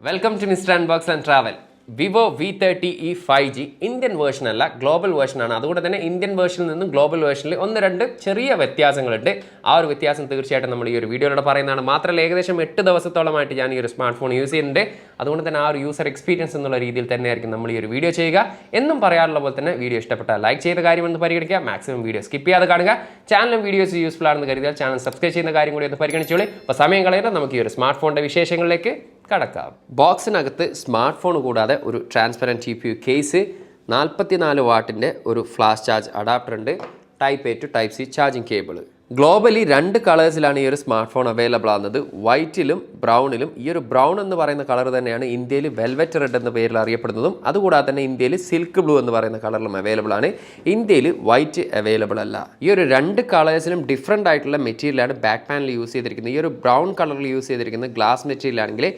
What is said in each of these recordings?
Welcome to Mr. Unbox and Travel. Vivo V30e 5G Indian version അല്ല global വേർഷനാണ്. അതുകൊണ്ട് തന്നെ Indian വേർഷനിൽ നിന്നും global വേർഷനിൽ ഒന്ന് രണ്ട് ചെറിയ വ്യത്യാസങ്ങളുണ്ട്. ആ ഒരു വ്യത്യാസം തീർച്ചയായിട്ടും നമ്മൾ ഈ ഒരു വീഡിയോയിലൂടെ പറയുന്നതാണ്. മാത്രമല്ല ഏകദേശം 8 ദിവസത്തോളമായിട്ട് ഞാൻ ഈ ഒരു സ്മാർട്ട് ഫോൺ യൂസ് ചെയ്യുന്നുണ്ട്. അതുകൊണ്ട് തന്നെ ആ ഒരു യൂസർ എക്സ്പീരിയൻസ് എന്നുള്ള രീതിയിൽ തന്നെയായിരിക്കും നമ്മൾ ഈ ഒരു വീഡിയോ ചെയ്യുക. എന്നും പറയാറുള്ള പോലെ തന്നെ വീഡിയോ ഇഷ്ടപ്പെട്ടാൽ ലൈക്ക് ചെയ്ത കാര്യമെന്ന് പരിഗണിക്കുക. മാക്സിമം വീഡിയോ സ്കിപ്പ് ചെയ്യാതെ കാണുക. ചാനലും വീഡിയോസ് യൂസ്ഫുൾ ആണെന്ന് കരുതിയാൽ ചാനൽ സബ്സ്ക്രൈബ് ചെയ്യുന്ന കാര്യം കൂടി ഒന്ന് പരിഗണിച്ചോളി. അപ്പോൾ സമയം കളയാതെ നമുക്ക് ഈ ഒരു സ്മാർട്ട് ഫോണിൻ്റെ വിശേഷങ്ങളിലേക്ക് കടക്കാം. ബോക്സിനകത്ത് സ്മാർട്ട് ഫോൺ കൂടാതെ ഒരു ട്രാൻസ്പെറൻറ്റ് TPU കേസ്, 44 വാട്ടിൻ്റെ ഒരു ഫ്ലാഷ് ചാർജ് അഡാപ്റ്റർ ഉണ്ട്, Type A to Type C charging cable. Globally 2 കളേഴ്സിലാണ് ഈ ഒരു സ്മാർട്ട് ഫോൺ അവൈലബിൾ ആകുന്നത്, വൈറ്റിലും ബ്രൗണിലും. ഈ ഒരു ബ്രൗൺ എന്ന് പറയുന്ന കളർ തന്നെയാണ് ഇന്ത്യയിൽ വെൽവെറ്റ് റെഡ് എന്ന പേരിൽ അറിയപ്പെടുന്നതും. അതുകൂടാതെ തന്നെ ഇന്ത്യയിൽ സിൽക്ക് ബ്ലൂ എന്ന് പറയുന്ന കളറിലും അവൈലബിൾ ആണ്. ഇന്ത്യയിൽ വൈറ്റ് അവൈലബിൾ അല്ല. ഈ ഒരു 2 കളേഴ്സിലും ഡിഫറെൻ്റ് ആയിട്ടുള്ള മെറ്റീരിയലാണ് ബാക്ക് പാനൽ യൂസ് ചെയ്തിരിക്കുന്നത്. ഈ ഒരു ബ്രൗൺ കളറിൽ യൂസ് ചെയ്തിരിക്കുന്നത് ഗ്ലാസ് മെറ്റീരിയൽ ആണെങ്കിൽ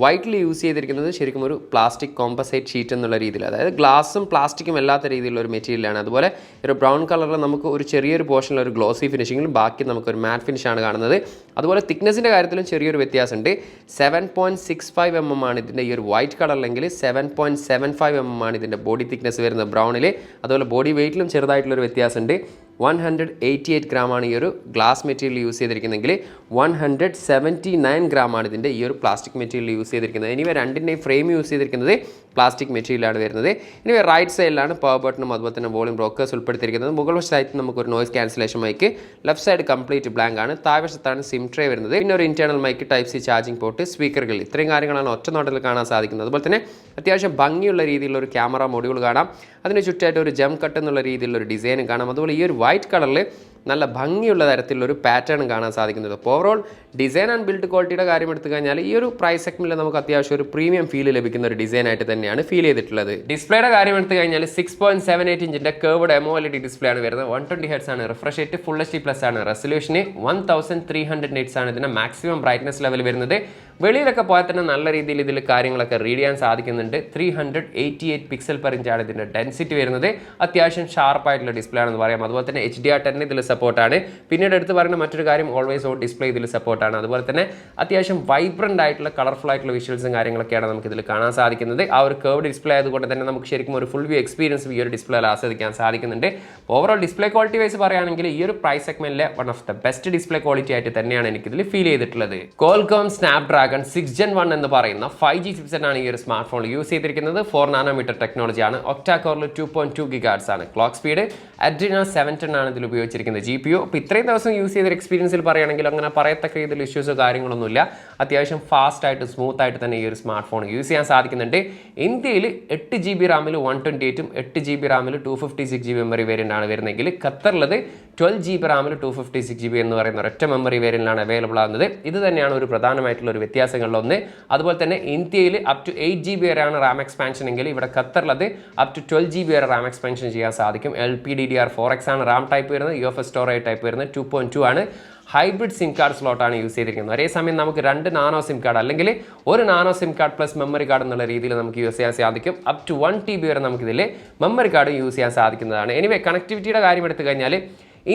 വൈറ്റിൽ യൂസ് ചെയ്തിരിക്കുന്നത് ശരിക്കും ഒരു പ്ലാസ്റ്റിക് കോമ്പസൈറ്റ് ഷീറ്റ് എന്നുള്ള രീതിയിൽ, അതായത് ഗ്ലാസും പ്ലാസ്റ്റിക്കും അല്ലാത്ത രീതിയിലുള്ള ഒരു മെറ്റീരിയലാണ്. അതുപോലെ ഒരു ബ്രൗൺ കളറിൽ നമുക്ക് ഒരു ചെറിയൊരു പോർഷനിൽ ഒരു ഗ്ലോസി ഫിനിഷിങ്ങിലും ബാക്കി നമുക്കൊരു മാറ്റ് ഫിനിഷാണ് കാണുന്നത്. അതുപോലെ തിക്നെസ്സിൻ്റെ കാര്യത്തിലും ചെറിയൊരു വ്യത്യാസമുണ്ട്. 7.65 mm ആണ് ഇതിൻ്റെ ഈ ഒരു വൈറ്റ് കളറിലെങ്കിൽ 7.75 mm ആണ് ഇതിൻ്റെ ബോഡി തിക്നെസ് വരുന്നത് ബ്രൗണിൽ. അതുപോലെ ബോഡി വെയ്റ്റിലും ചെറുതായിട്ടുള്ളൊരു വ്യത്യാസമുണ്ട്. 188 ഗ്രാമാണ് ഈ ഒരു ഗ്ലാസ് മെറ്റീരിയൽ യൂസ് ചെയ്തിരിക്കുന്നതെങ്കിൽ 179 ഗ്രാമാണ് ഇതിൻ്റെ ഈ ഒരു പ്ലാസ്റ്റിക് മെറ്റീരിയൽ യൂസ് ചെയ്തിരിക്കുന്നത്. ഇനി രണ്ടിൻ്റെയും ഫ്രെയിം യൂസ് ചെയ്തിരിക്കുന്നത് പ്ലാസ്റ്റിക് മെറ്റീരിയലാണ് വരുന്നത്. ഇനി റൈറ്റ് സൈഡിലാണ് പവർ ബട്ടണും അതുപോലെ തന്നെ വോളിയം ബ്രോക്കേഴ്സ് ഉൾപ്പെടുത്തിയിരിക്കുന്നത്. മുകൾ വശത്തായിട്ട് നമുക്കൊരു noise cancellation mic, left side complete blank ആണ്. താഴ്വശത്താണ് സിം ട്രേ വരുന്നത്. പിന്നെ ഒരു internal mic, Type C charging port, സ്പീക്കറുകൾ, ഇത്രയും കാര്യങ്ങളാണ് ഒറ്റ നോട്ടത്തിൽ കാണാൻ സാധിക്കുന്നത്. അതുപോലെ തന്നെ അത്യാവശ്യം ഭംഗിയുള്ള രീതിയിലുള്ള ഒരു ക്യാമറ മൊഡ്യൂൾ കാണാം. അതിന് ചുറ്റായിട്ട് ഒരു ജംപ് കട്ട് എന്നുള്ള രീതിയിലുള്ള ഒരു ഡിസൈനും കാണാം. അതുപോലെ ഈ ഒരു വൈറ്റ് കളറിൽ നല്ല ഭംഗിയുള്ള തരത്തിലുള്ളൊരു പാറ്റേൺ കാണാൻ സാധിക്കുന്നത്. അപ്പോൾ ഓവറോൾ ഡിസൈൻ ആൻഡ് ബിൽഡ് ക്വാളിറ്റിയുടെ കാര്യം എടുത്തു കഴിഞ്ഞാൽ ഈ ഒരു പ്രൈസ് സെഗ്മെന്റിൽ നമുക്ക് അത്യാവശ്യം ഒരു പ്രീമിയം ഫീൽ ലഭിക്കുന്ന ഒരു ഡിസൈൻ ആയിട്ട് തന്നെയാണ് ഫീൽ ചെയ്തിട്ടുള്ളത്. ഡിസ്പ്ലേയുടെ കാര്യം എടുത്തു കഴിഞ്ഞാൽ 6.78 ഇഞ്ചിന്റെ കർവ്ഡ് AMOLED ഡിസ്പ്ലേ ആണ് വരുന്നത്. 120 Hz ആണ് റിഫ്രഷ് റേറ്റ്, ഫുൾ HD+ ആണ് റെസൊല്യൂഷന്. 1300 nits ആണ് ഇതിന്റെ മാക്സിമം ബ്രൈറ്റ്നസ് ലെവൽ വരുന്നത്. വെളിയിലൊക്കെ പോയാൽ തന്നെ നല്ല രീതിയിൽ ഇതിൽ കാര്യങ്ങളൊക്കെ റീഡ് ചെയ്യാൻ സാധിക്കുന്നുണ്ട്. 388 പിക്സൽ പെർ ഇഞ്ച് ആണ് ഇതിന്റെ ഡെൻസിറ്റി വരുന്നത്. അത്യാവശ്യം ഷാർപ്പായിട്ടുള്ള ഡിസ്പ്ലേ ആണെന്ന് പറയാം. അതുപോലെ തന്നെ HDR10 ഇതിൽ സപ്പോർട്ടാണ്. പിന്നീട് എടുത്ത് പറയുന്ന മറ്റൊരു കാര്യം ഓൾവേസ് ഓൺ ഡിസ്പ്ലേ ഇതിൽ സപ്പോർട്ടാണ്. അതുപോലെ തന്നെ അത്യാവശ്യം വൈബ്രന്റ് ആയിട്ടുള്ള കളർഫുൾ ആയിട്ടുള്ള വിഷ്വൽസും കാര്യങ്ങളൊക്കെയാണ് നമുക്ക് ഇതിൽ കാണാൻ സാധിക്കുന്നത്. ആ ഒരു കർവ്ഡ് ഡിസ്പ്ലേ ആയതുകൊണ്ട് തന്നെ നമുക്ക് ശരിക്കും ഒരു ഫുൾ വ്യൂ എക്സ്പീരിയൻസ് ഈ ഒരു ഡിസ്പ്ലേയിൽ ആസ്വദിക്കാൻ സാധിക്കുന്നുണ്ട്. ഓവറോൾ ഡിസ്പ്ലേ ക്വാളിറ്റി വൈസ് പറയുകയാണെങ്കിൽ ഈ ഒരു പ്രൈസ് സെഗ്മെന്റിലെ one of the best display quality ആയിട്ട് തന്നെയാണ് എനിക്കിതിൽ ഫീൽ ചെയ്തിട്ടുള്ളത്. Qualcomm Snapdragon 6 Gen 1 എന്ന് പറയുന്ന 5G ചിപ്സെറ്റ് ആണ് ഈ ഒരു സ്മാർട്ട് ഫോൺ യൂസ് ചെയ്തിരിക്കുന്നത്. 4 നാനോമീറ്റർ ടെക്നോളജിയാണ്. ഒക്ടാ കോറിൽ 2.2 GHz ആണ് ക്ലോക്ക് സ്പീഡ്. Adreno 710 ആണ് ഇതിൽ ഉപയോഗിച്ചിരിക്കുന്നത് GPU. അപ്പോൾ ഇത്രയും ദിവസം യൂസ് ചെയ്ത എക്സ്പീരിയൻസിൽ പറയുകയാണെങ്കിൽ അങ്ങനെ പറയത്തക്ക രീതിയിൽ ഇഷ്യൂസോ കാര്യങ്ങളൊന്നുമില്ല. അത്യാവശ്യം ഫാസ്റ്റ് ആയിട്ട് സ്മൂത്ത് ആയിട്ട് തന്നെ ഈ ഒരു സ്മാർട്ട് ഫോൺ യൂസ് ചെയ്യാൻ സാധിക്കുന്നുണ്ട്. ഇന്ത്യയിൽ 8 GB റാമിൽ 128ഉം 8 GB റാമിൽ 256 GB memory variant ആണ് വരുന്നതെങ്കിൽ ഖത്തറിലത് 12 GB റാമിൽ 256 GB എന്ന് പറയുന്ന ഒരൊറ്റ മെമ്മറി വേരിയൻ്റാണ് അവൈലബിൾ ആകുന്നത്. ഇത് തന്നെയാണ് ഒരു പ്രധാനമായിട്ടുള്ള ഒരു വ്യത്യാസങ്ങളിലൊന്ന്. അതുപോലെ തന്നെ ഇന്ത്യയിൽ അപ് ടു 8 GB വരെയാണ് റാം എക്സ്പാൻഷൻ എങ്കിൽ ഇവിടെ ഖത്തറിലത് അപ് ടു 12 GB വരെ റാം എക്സ്പാൻഷൻ ചെയ്യാൻ സാധിക്കും. LPDDR4X ആണ് റാം ടൈപ്പ് വരുന്നത്. UFS സ്റ്റോറേജ് ടൈപ്പ് വരുന്നത് 2.2 ആണ്. ഹൈബ്രിഡ് സിം കാർഡ് സ്ലോട്ടാണ് യൂസ് ചെയ്തിരിക്കുന്നത്. ഒരേ സമയം നമുക്ക് 2 നാനോ സിം കാർഡ് അല്ലെങ്കിൽ ഒരു nano SIM card plus memory card എന്നുള്ള രീതിയിൽ നമുക്ക് യൂസ് ചെയ്യാൻ സാധിക്കും. അപ് ടു 1 TB വരെ നമുക്കിതിൽ മെമ്മറി കാർഡ് യൂസ് ചെയ്യാൻ സാധിക്കുന്നതാണ്. എനിവേ കണക്ടിവിറ്റിയുടെ കാര്യം എടുത്തു കഴിഞ്ഞാൽ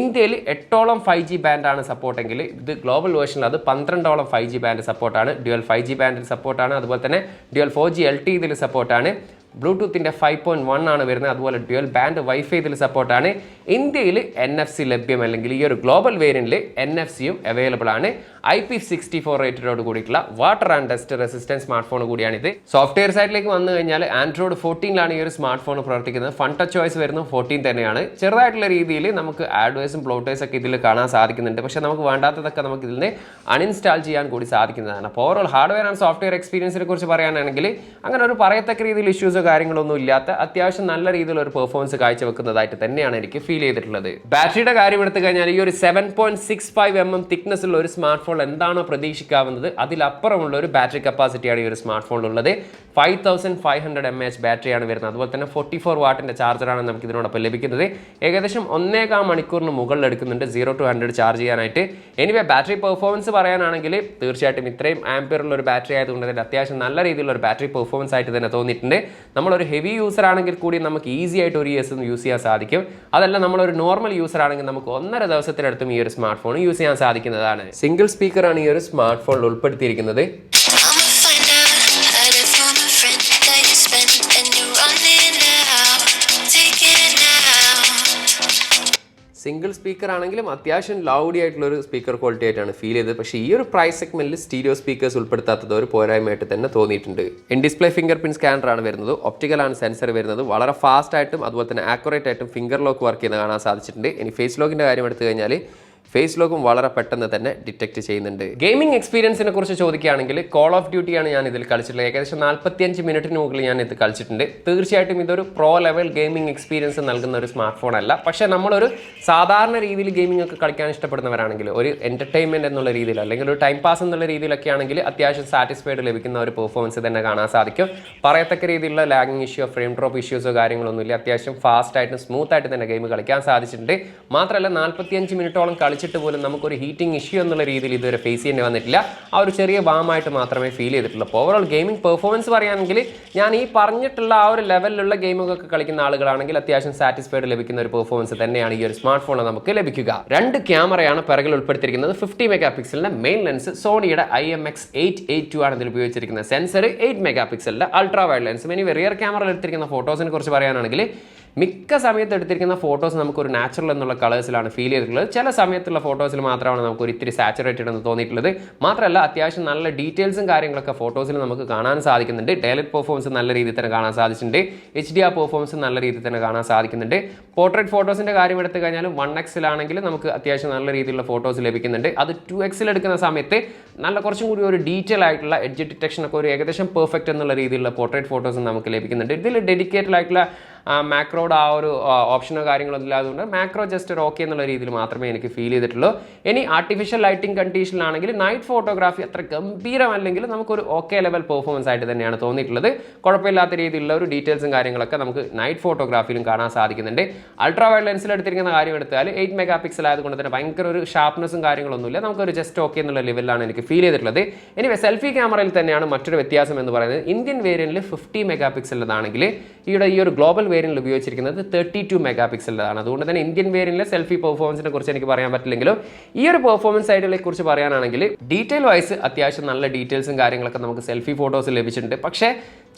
ഇന്ത്യയിൽ 8ഓളം 5G ബാൻഡാണ് സപ്പോർട്ടെങ്കിൽ ഇത് ഗ്ലോബൽ വേർഷനിൽ അത് 12ഓളം 5G ബാൻഡ് സപ്പോർട്ടാണ്. ഡ്യുവൽ 5G ബാൻഡിൽ സപ്പോർട്ടാണ്. അതുപോലെ തന്നെ ഡ്യുവൽ 4G LTE ഇതിൽ സപ്പോർട്ടാണ്. ബ്ലൂടൂത്തിൻ്റെ 5.1 ആണ് വരുന്നത്. അതുപോലെ ഡ്യുവൽ ബാൻഡ് വൈഫൈ ഇതിൽ സപ്പോർട്ടാണ്. ഇന്ത്യയിൽ NFC ലഭ്യം അല്ലെങ്കിൽ ഈ ഒരു ഗ്ലോബൽ വേരിയൻറ്റിൽ NFC-യും അവൈലബിൾ ആണ്. IP64 റേറ്റഡോട് കൂടിയിട്ടുള്ള water and dust resistance smart phone കൂടിയാണിത്. സോഫ്റ്റ്വെയർ സൈഡിലേക്ക് വന്നു കഴിഞ്ഞാൽ Android 14ലാണ് ഈ ഒരു സ്മാർട്ട് ഫോൺ പ്രവർത്തിക്കുന്നത്. ഫൺ ടച്ച് ചോയ്സ് വരുന്നത് 14 തന്നെയാണ്. ചെറുതായിട്ടുള്ള രീതിയിൽ നമുക്ക് ആഡ്വേഴ്സും ബ്ലോട്ടേഴ്സും ഒക്കെ ഇതിൽ കാണാൻ സാധിക്കുന്നുണ്ട്. പക്ഷേ നമുക്ക് വേണ്ടാത്തതൊക്കെ നമുക്ക് ഇതിൽ നിന്ന് അൺഇൻസ്റ്റാൾ ചെയ്യാൻ കൂടി സാധിക്കുന്നതാണ്. അപ്പോൾ ഓവറോൾ ഹാർഡ്വെയർ ആൻഡ് സോഫ്റ്റ്വെയർ എക്സ്പീരിയൻസിനെ കുറിച്ച് പറയാനാണെങ്കിൽ അങ്ങനെ ഒരു പറയത്തക്ക രീതിയിൽ ഇഷ്യൂസ് കാര്യങ്ങളൊന്നും ഇല്ലാത്ത അത്യാവശ്യം നല്ല രീതിയിലുള്ള ഒരു പെർഫോമൻസ് കാഴ്ചവെക്കുന്നതായിട്ട് തന്നെയാണ് എനിക്ക് ഫീൽ ചെയ്തിട്ടുള്ളത്. ബാറ്ററിയുടെ കാര്യം എടുത്തു കഴിഞ്ഞാൽ ഈ ഒരു 7.65 mm തിക്നെസ് ഉള്ള ഒരു സ്മാർട്ട് ഫോൺ എന്താണോ പ്രതീക്ഷിക്കാവുന്നത് അതിലപ്പുറമുള്ള ഒരു ബാറ്ററി കപ്പാസിറ്റിയാണ് ഈ ഒരു സ്മാർട്ട് ഫോണിലുള്ളത്. 5500 mAh ബാറ്ററിയാണ് വരുന്നത്. അതുപോലെ തന്നെ 44 വാട്ടിന്റെ ചാർജറാണ് നമുക്ക് ഇതിനോടൊപ്പം ലഭിക്കുന്നത്. ഏകദേശം 1.25 മണിക്കൂറിന് മുകളിൽ എടുക്കുന്നുണ്ട് 0 to 100 ചാർജ് ചെയ്യാനായിട്ട്. എനിവേ ബാറ്ററി പെർഫോമൻസ് പറയാനാണെങ്കിൽ തീർച്ചയായിട്ടും ഇത്രയും ആംപിയറുള്ള ഒരു ബാറ്ററി ആയതുകൊണ്ട് തന്നെ അത്യാവശ്യം നല്ല രീതിയിലുള്ള ഒരു ബാറ്ററി പെർഫോമൻസ് ആയിട്ട് തന്നെ തോന്നിയിട്ടുണ്ട്. നമ്മളൊരു ഹെവി യൂസർ ആണെങ്കിൽ കൂടി നമുക്ക് ഈസി ആയിട്ട് ഒരു ഇയേഴ്സ് യൂസ് ചെയ്യാൻ സാധിക്കും. അതല്ല നമ്മളൊരു നോർമൽ യൂസർ ആണെങ്കിൽ നമുക്ക് 1.5 ദിവസത്തിനടുത്തും ഈ ഒരു സ്മാർട്ട് ഫോൺ യൂസ് ചെയ്യാൻ സാധിക്കുന്നതാണ്. സിംഗിൾ സ്പീക്കറാണ് ഈ ഒരു സ്മാർട്ട് ഫോണിൽ ഉൾപ്പെടുത്തിയിരിക്കുന്നത്. സിംഗിൾ സ്പീക്കർ ആണെങ്കിലും അത്യാവശ്യം ലൗഡി ആയിട്ടുള്ള ഒരു സ്പീക്കർ ക്വാളിറ്റി ആയിട്ടാണ് ഫീൽ ചെയ്തത്. പക്ഷേ ഈ ഒരു പ്രൈസ് സെഗ്മെന്റിൽ സ്റ്റീരിയോ സ്പീക്കേഴ്സ് ഉൾപ്പെടുത്താത്തത് ഒരു പോരായ്മയായിട്ട് തന്നെ തോന്നിയിട്ടുണ്ട്. In display finger print scanner ആണ് വരുന്നത്, ഒപ്റ്റിക്കലാണ് സെൻസർ വരുന്നത്. വളരെ ഫാസ്റ്റ് ആയിട്ടും അതുപോലെ തന്നെ ആക്യുറേറ്റ് ആയിട്ടും ഫിംഗർ ലോക്ക് വർക്ക് ചെയ്യുന്നത് കാണാൻ സാധിച്ചിട്ടുണ്ട്. ഇനി ഫേസ് ലോക്കിന്റെ കാര്യം എടുത്തു കഴിഞ്ഞാൽ ഫേസ് ലോക്കും വളരെ പെട്ടെന്ന് തന്നെ ഡിറ്റക്ട് ചെയ്യുന്നുണ്ട്. ഗെയിമിംഗ് എക്സ്പീരിയൻസിനെ കുറിച്ച് ചോദിക്കുകയാണെങ്കിൽ കോൾ ഓഫ് ഡ്യൂട്ടിയാണ് ഞാൻ ഇതിൽ കളിച്ചിട്ടുള്ളത്. ഏകദേശം 45 മിനിറ്റിന് മുകളിൽ ഞാൻ ഇത് കളിച്ചിട്ടുണ്ട്. തീർച്ചയായിട്ടും ഇതൊരു പ്രോ ലെവൽ ഗെയിമിംഗ് എക്സ്പീരിയൻസ് നൽകുന്ന ഒരു സ്മാർട്ട് ഫോൺ അല്ല. പക്ഷേ നമ്മളൊരു സാധാരണ രീതിയിൽ ഗെയിമിംഗ് ഒക്കെ കളിക്കാൻ ഇഷ്ടപ്പെടുന്നവരാണെങ്കിൽ, ഒരു എൻ്റർടൈൻമെൻറ്റ് എന്നുള്ള രീതിയിൽ അല്ലെങ്കിൽ ഒരു ടൈം പാസ് എന്നുള്ള രീതിയിലൊക്കെ ആണെങ്കിൽ അത്യാവശ്യം സാറ്റിസ്ഫൈഡ് ലഭിക്കുന്ന ഒരു പെർഫോമൻസ് തന്നെ കാണാൻ സാധിക്കും. പറയത്തക്ക രീതിയിലുള്ള ലാഗിങ് ഇഷ്യൂ, ഫ്രെയിം ഡ്രോപ്പ് ഇഷ്യൂസോ കാര്യങ്ങളൊന്നുമില്ല. അത്യാവശ്യം ഫാസ്റ്റായിട്ടും സ്മൂത്തായിട്ട് തന്നെ ഗെയിം കളിക്കാൻ സാധിച്ചിട്ടുണ്ട്. മാത്രമല്ല 45 മിനിറ്റോളം കളിച്ചിട്ട് പോലും നമുക്കൊരു ഹീറ്റിംഗ് ഇഷ്യൂ എന്നുള്ള രീതിയിൽ ഇതുവരെ ഫേസ് ചെയ്യേണ്ടി വന്നിട്ടില്ല. ആ ഒരു ചെറിയ വാമായിട്ട് മാത്രമേ ഫീൽ ചെയ്തിട്ടുള്ളൂ. അപ്പോൾ ഓവറോൾ ഗെയിമിംഗ് പെർഫോമൻസ് പറയുകയാണെങ്കിൽ ഞാൻ ഈ പറഞ്ഞിട്ടുള്ള ആ ഒരു ലെവലിലുള്ള ഗെയിമുകളൊക്കെ കളിക്കുന്ന ആളുകളാണെങ്കിൽ അത്യാവശ്യം സാറ്റിസ്ഫൈഡ് ലഭിക്കുന്ന ഒരു പെർഫോമൻസ് തന്നെയാണ് ഈ ഒരു സ്മാർട്ട് ഫോണിൽ നമുക്ക് ലഭിക്കുക. 2 ക്യാമറയാണ് പിറകിൽ ഉൾപ്പെടുത്തിയിരിക്കുന്നത്. 50 മെഗാ പിക്സലിന്റെ മെയിൻ ലെൻസ്, സോണിയുടെ IMX882 ആണ് ഇതിൽ ഉപയോഗിച്ചിരിക്കുന്നത്. സെൻസർ 8 മെഗാ പിക്സലിന്റെ അൾട്രാ വൈഡ് ലെൻസും. ഇനി റിയർ ക്യാമറയിൽ എടുത്തിരിക്കുന്ന ഫോട്ടോസിനെ കുറിച്ച് പറയുകയാണെങ്കിൽ മിക്ക സമയത്ത് എടുത്തിരിക്കുന്ന ഫോട്ടോസ് നമുക്കൊരു നാച്ചുറൽ എന്നുള്ള കളേഴ്സിലാണ് ഫീൽ ചെയ്തിട്ടുള്ളത്. ചില സമയത്തുള്ള ഫോട്ടോസിൽ മാത്രമാണ് നമുക്ക് ഒരു ഇത്തിരി സാച്ചുറേറ്റഡ് എന്ന് തോന്നിയിട്ടുള്ളത്. മാത്രമല്ല അത്യാവശ്യം നല്ല ഡീറ്റെയിൽസും കാര്യങ്ങളൊക്കെ ഫോട്ടോസിൽ നമുക്ക് കാണാൻ സാധിക്കുന്നുണ്ട്. ഡയലറ്റ് പെർഫോമൻസ് നല്ല രീതിയിൽ തന്നെ കാണാൻ സാധിച്ചിട്ടുണ്ട്. HDR പെർഫോമൻസ് നല്ല രീതിയിൽ തന്നെ കാണാൻ സാധിക്കുന്നുണ്ട്. പോർട്രേറ്റ് ഫോട്ടോസിൻ്റെ കാര്യം എടുത്തു കഴിഞ്ഞാൽ 1x നമുക്ക് അത്യാവശ്യം നല്ല രീതിയിലുള്ള ഫോട്ടോസ് ലഭിക്കുന്നുണ്ട്. അത് 2x എടുക്കുന്ന സമയത്ത് നല്ല കുറച്ചും കൂടി ഒരു ഡീറ്റെയിൽ ആയിട്ടുള്ള എഡ്ജ് ഡിറ്റക്ഷൻ ഒക്കെ ഒരു ഏകദേശം പെർഫെക്റ്റ് എന്നുള്ള രീതിയിലുള്ള പോർട്രേറ്റ് ഫോട്ടോസ് നമുക്ക് ലഭിക്കുന്നുണ്ട്. ഇതിൽ ഡെഡിക്കേറ്റഡ് ആയിട്ടുള്ള മാക്രോയുടെ ആ ഒരു ഓപ്ഷനോ കാര്യങ്ങളൊന്നും ഇല്ലാതുകൊണ്ട് മാക്രോ ജസ്റ്റ് ഒരു ഓക്കെ എന്നുള്ള രീതിയിൽ മാത്രമേ എനിക്ക് ഫീൽ ചെയ്തിട്ടുള്ളൂ. ഇനി ആർട്ടിഫിഷ്യൽ ലൈറ്റിംഗ് കണ്ടീഷനിലാണെങ്കിൽ നൈറ്റ് ഫോട്ടോഗ്രാഫി അത്ര ഗംഭീരമല്ലെങ്കിൽ നമുക്കൊരു ഓക്കെ ലെവൽ പെർഫോമൻസ് ആയിട്ട് തന്നെയാണ് തോന്നിയിട്ടുള്ളത്. കുഴപ്പമില്ലാത്ത രീതിയിലുള്ള ഒരു ഡീറ്റെയിൽസും കാര്യങ്ങളൊക്കെ നമുക്ക് നൈറ്റ് ഫോട്ടോഗ്രാഫിയിലും കാണാൻ സാധിക്കുന്നുണ്ട്. അൾട്രാ വൈഡ് ലെൻസിൽ എടുത്തിരിക്കുന്ന കാര്യം എടുത്താൽ 8 മെഗാ പിക്സൽ ആയതുകൊണ്ട് തന്നെ ഭയങ്കര ഒരു ഷാർപ്നെസ്സും കാര്യങ്ങളൊന്നുമില്ല. നമുക്കൊരു ജസ്റ്റ് ഓക്കെ എന്നുള്ള ലെവലിലാണ് എനിക്ക് ഫീൽ ചെയ്തിട്ടുള്ളത്. ഇനി സെൽഫി ക്യാമറയിൽ തന്നെയാണ് മറ്റൊരു വ്യത്യാസം എന്ന് പറയുന്നത്. ഇന്ത്യൻ വേരിയന്റിൽ 50 മെഗാ പിക്സലിലാണെങ്കിൽ ഈ ഒരു ഗ്ലോബൽ വേരിയന്റിൽ ഉപയോഗിച്ചിരിക്കുന്നത് 32 മെഗാ പിക്സലിലാണ്. അതുകൊണ്ട് തന്നെ ഇന്ത്യൻ വേരിയന്റിലെ സെൽഫി പെർഫോമൻസിനെ കുറിച്ച് എനിക്ക് പറയാൻ പറ്റില്ലെങ്കിലും ഈ ഒരു പെർഫോമൻസ് സൈഡിനെ കുറിച്ച് പറയാനാണെങ്കിൽ ഡീറ്റെയിൽ വൈസ് അത്യാവശ്യം നല്ല ഡീറ്റെയിൽസും കാര്യങ്ങളൊക്കെ നമുക്ക് സെൽഫി ഫോട്ടോസ് ലഭിച്ചിട്ടുണ്ട്. പക്ഷേ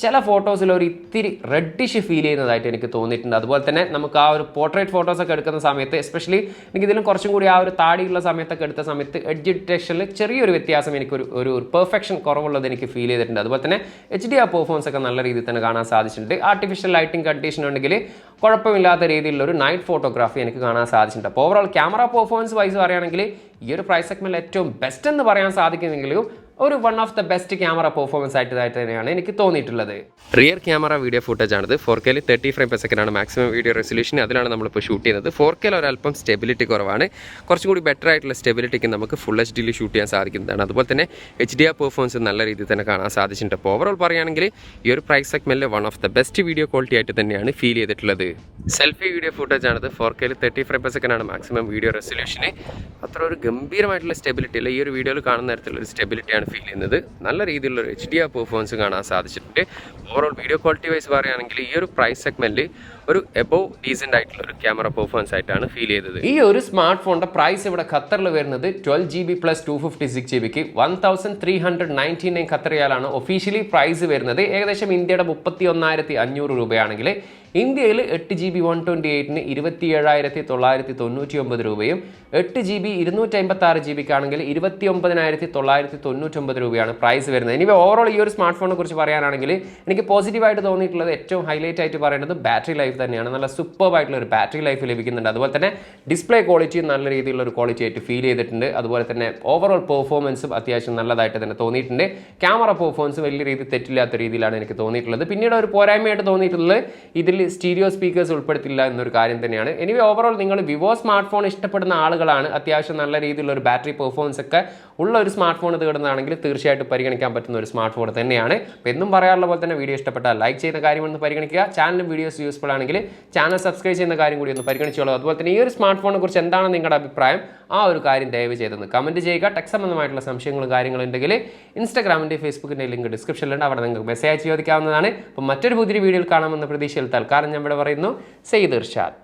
ചില ഫോട്ടോസിൽ ഒരു ഇത്തിരി റെഡിഷ് ഫീൽ ചെയ്യുന്നതായിട്ട് എനിക്ക് തോന്നിയിട്ടുണ്ട്. അതുപോലെ തന്നെ നമുക്ക് ആ ഒരു പോർട്രേറ്റ് ഫോട്ടോസൊക്കെ എടുക്കുന്ന സമയത്ത് എസ്പെഷ്യലി എനിക്ക് ഇതിലും കുറച്ചും കൂടി ആ ഒരു താടിയുള്ള സമയത്തൊക്കെ എടുത്ത സമയത്ത് എഡ്ജ് ഡിറ്റക്ഷനിൽ ചെറിയൊരു വ്യത്യാസം ഒരു പെർഫെക്ഷൻ കുറവുള്ളത് എനിക്ക് ഫീൽ ചെയ്തിട്ടുണ്ട്. അതുപോലെ തന്നെ HDR പെർഫോമൻസ് ഒക്കെ നല്ല രീതിയിൽ തന്നെ കാണാൻ സാധിച്ചിട്ടുണ്ട്. ആർട്ടിഫിഷ്യൽ ലൈറ്റിംഗ് കണ്ടീഷൻ ഉണ്ടെങ്കിൽ കുഴപ്പമില്ലാത്ത രീതിയിലുള്ള ഒരു നൈറ്റ് ഫോട്ടോഗ്രാഫി എനിക്ക് കാണാൻ സാധിച്ചിട്ടുണ്ട്. അപ്പോൾ ഓവറോൾ ക്യാമറ പെർഫോമൻസ് വൈസ് പറയുകയാണെങ്കിൽ ഈ ഒരു പ്രൈസ് സെഗ്മെന്റിൽ ഏറ്റവും ബെസ്റ്റ് എന്ന് പറയാൻ സാധിക്കുന്നെങ്കിലും ഒരു one of the best camera performance ആയിട്ട് തന്നെയാണ് എനിക്ക് തോന്നിയിട്ടുള്ളത്. റിയർ ക്യാമറ വീഡിയോ ഫുട്ടേജ് ആണിത്. 4K 30 ഫ്രെയിം പെർ സെക്കൻഡ് ആണ് മാക്സിമം വീഡിയോ റെസൊല്യൂഷൻ. അതിലാണ് നമ്മളിപ്പോൾ ഷൂട്ട് ചെയ്യുന്നത്. 4K ഒരല്പം സ്റ്റെബിലിറ്റി കുറവാണ്. കുറച്ചും കൂടി ബെറ്റർ ആയിട്ടുള്ള സ്റ്റെബിലിറ്റിക്ക് നമുക്ക് ഫുൾ HD ഷൂട്ട് ചെയ്യാൻ സാധിക്കുന്നതാണ്. അതുപോലെ തന്നെ HDR പെർഫോമൻസ് നല്ല രീതിയിൽ തന്നെ കാണാൻ സാധിച്ചിട്ടുണ്ട്. അപ്പോൾ ഓവറോൾ പറയുകയാണെങ്കിൽ ഈ ഒരു പ്രൈസ് സെഗ്മെന്റിൽ one of the best video quality ആയിട്ട് തന്നെയാണ് ഫീൽ ചെയ്തിട്ടുള്ളത്. സെൽഫി വീഡിയോ ഫുട്ടേജ് ആണിത്. 4K 30 ഫ്രെയിം പെർ സെക്കൻഡ് ആണ് മാക്സിമം വീഡിയോ റെസൊല്യൂഷന്. അത്ര ഒരു ഗംഭീരമായിട്ടുള്ള സ്റ്റെബിലിറ്റി അല്ല, ഈ ഒരു വീഡിയോയിൽ കാണുന്ന തരത്തിലുള്ള സ്റ്റെബിലിറ്റിയാണ് ഫീൽ ചെയ്യുന്നത്. നല്ല രീതിയിലുള്ള ഒരു HDR പെർഫോമൻസ് കാണാൻ സാധിച്ചിട്ടുണ്ട്. ഓവറോൾ വീഡിയോ ക്വാളിറ്റി വൈസ് പറയുകയാണെങ്കിൽ ഈ ഒരു പ്രൈസ് സെഗ്മെന്റിൽ ഒരു എബോവ് ഡീസെന്റ് ആയിട്ടുള്ള ഒരു ക്യാമറ പെർഫോമൻസ് ആയിട്ടാണ് ഫീൽ ചെയ്തത്. ഈ ഒരു സ്മാർട്ട് ഫോണിന്റെ പ്രൈസ് ഇവിടെ ഖത്തറിൽ വരുന്നത് 12GB പ്ലസ് 256GB 1399 ഖത്തർ റിയാലാണ് ഒഫീഷ്യലി പ്രൈസ് വരുന്നത്. ഏകദേശം ഇന്ത്യയുടെ 31,500 രൂപയാണെങ്കിൽ ഇന്ത്യയിൽ 8GB 128ന് 27,999 രൂപയും 8GB 256GBക്കാണെങ്കിൽ 29,999 രൂപയാണ് പ്രൈസ് വരുന്നത്. ഇനി ഓവറോൾ ഈ ഒരു സ്മാർട്ട് ഫോണിനെ കുറിച്ച് പറയാനാണെങ്കിൽ എനിക്ക് പോസിറ്റീവായിട്ട് തോന്നിയിട്ടുള്ളത് ഏറ്റവും ഹൈലൈറ്റ് ആയിട്ട് പറയേണ്ടത് ബാറ്ററി ലൈഫ് തന്നെയാണ്. നല്ല സൂപ്പർബ് ആയിട്ടുള്ള ഒരു ബാറ്ററി ലൈഫ് ലഭിക്കുന്നുണ്ട്. അതുപോലെ തന്നെ ഡിസ്പ്ലേ ക്വാളിറ്റി നല്ല രീതിയിലുള്ള ഒരു ക്വാളിറ്റി ആയിട്ട് ഫീൽ ചെയ്തിട്ടുണ്ട്. അതുപോലെ തന്നെ ഓവറോൾ പെർഫോമൻസും അത്യാവശ്യം നല്ലതായിട്ട് തന്നെ തോന്നിയിട്ടുണ്ട്. ക്യാമറ പെർഫോമൻസ് വലിയ രീതിയിൽ തെറ്റില്ലാത്ത രീതിയിലാണ് എനിക്ക് തോന്നിയിട്ടുള്ളത്. പിന്നീട് ഒരു പോരായ്മയായിട്ട് തോന്നിയിട്ടുള്ളത് ഇതിൽ സ്റ്റീരിയോ സ്പീക്കേഴ്സ് ഉൾപ്പെടുത്തില്ല എന്നൊരു കാര്യം തന്നെയാണ്. എനിവേ ഓവറോൾ നിങ്ങൾ വിവോ സ്മാർട്ട് ഫോൺ ഇഷ്ടപ്പെടുന്ന ആളുകളാണ്, അത്യാവശ്യം നല്ല രീതിയിലുള്ള ഒരു ബാറ്ററി പെർഫോമൻസ് ഒക്കെ ഉള്ള ഒരു സ്മാർട്ട് ഫോൺ തേടുന്നതാണെങ്കിൽ തീർച്ചയായിട്ടും പരിഗണിക്കാൻ പറ്റുന്ന ഒരു സ്മാർട്ട് ഫോൺ തന്നെയാണ്. അപ്പോൾ എന്നും പറയാറുള്ള പോലെ തന്നെ വീഡിയോ ഇഷ്ടപ്പെട്ടാൽ ലൈക്ക് ചെയ്യുന്ന കാര്യമൊന്ന് പരിഗണിക്കുക. ചാനലും വീഡിയോസ് യൂസ്ഫുൾ ആണെങ്കിൽ ചാനൽ സബ്സ്ക്രൈബ് ചെയ്യുന്ന കാര്യം കൂടി ഒന്ന് പരിഗണിച്ചോളൂ. അതുപോലെ തന്നെ ഈ ഒരു സ്മാർട്ട് ഫോണിനെ കുറിച്ച് എന്താണ് നിങ്ങളുടെ അഭിപ്രായം, ആ ഒരു കാര്യം ദയവ് ചെയ്തൊന്ന് കമൻറ്റ് ചെയ്യുക. ടെക് സംബന്ധമായിട്ടുള്ള സംശയങ്ങളും കാര്യങ്ങളുണ്ടെങ്കിൽ ഇൻസ്റ്റാഗ്രാമിൻ്റെ ഫേസ്ബുക്കിൻ്റെ ലിങ്ക് ഡിസ്ക്രിപ്ഷനിലുണ്ട്, അവിടെ നിങ്ങൾക്ക് മെസ്സേജ് ചോദിക്കാവുന്നതാണ്. അപ്പോൾ മറ്റൊരു പുതിയ വീഡിയോയിൽ കാണാമെന്ന പ്രതീക്ഷയിൽ തൽക്കാലം ഞാൻ ഇവിടെ പറയുന്നു. സെയ്ദ് ഇർഷാദ്.